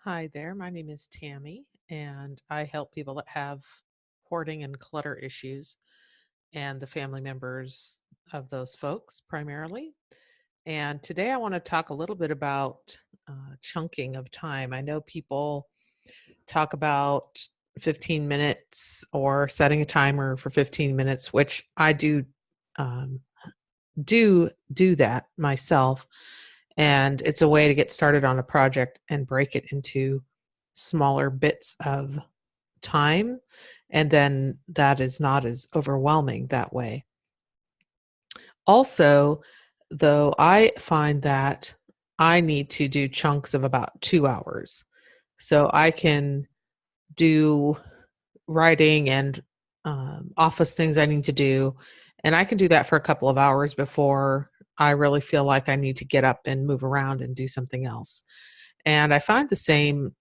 Hi there, my name is Tammy, and I help people that have hoarding and clutter issues and the family members of those folks primarily. And today I want to talk a little bit about chunking of time. I know people talk about 15 minutes or setting a timer for 15 minutes, which I um, do that myself, and it's a way to get started on a project and break it into smaller bits of time, and then that is not as overwhelming that way. Also, though, I find that I need to do chunks of about 2 hours. So I can do writing and office things I need to do. And I can do that for a couple of hours before I really feel like I need to get up and move around and do something else. And I find the same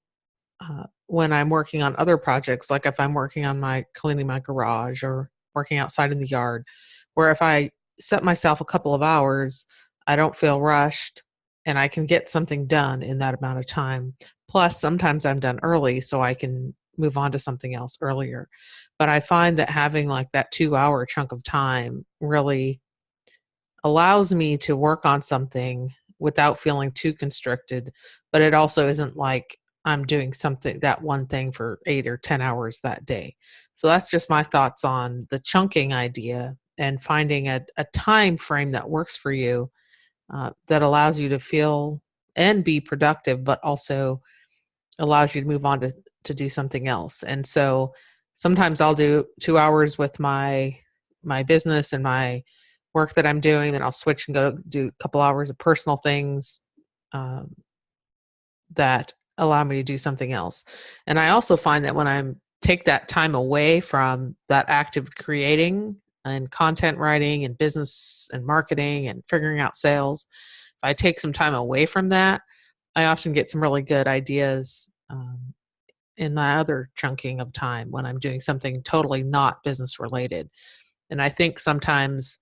when I'm working on other projects, like if I'm working on my cleaning my garage or working outside in the yard, where if I set myself a couple of hours, I don't feel rushed and I can get something done in that amount of time. Plus, sometimes I'm done early so I can move on to something else earlier. But I find that having like that 2 hour chunk of time really allows me to work on something without feeling too constricted, but it also isn't like I'm doing something that one thing for 8 or 10 hours that day. So that's just my thoughts on the chunking idea and finding a time frame that works for you, that allows you to feel and be productive, but also allows you to move on to do something else. And so sometimes I'll do 2 hours with my business and my work that I'm doing, then I'll switch and go do a couple hours of personal things um, that allow me to do something else. And I also find that when I'm take that time away from that active creating and content writing and business and marketing and figuring out sales, if I take some time away from that, I often get some really good ideas in my other chunking of time when I'm doing something totally not business related. And I think sometimes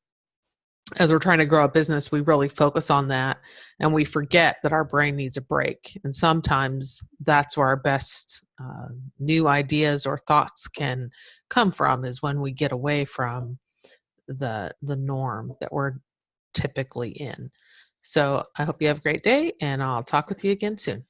as we're trying to grow a business, we really focus on that and we forget that our brain needs a break. And sometimes that's where our best new ideas or thoughts can come from, is when we get away from the norm that we're typically in. So I hope you have a great day, and I'll talk with you again soon.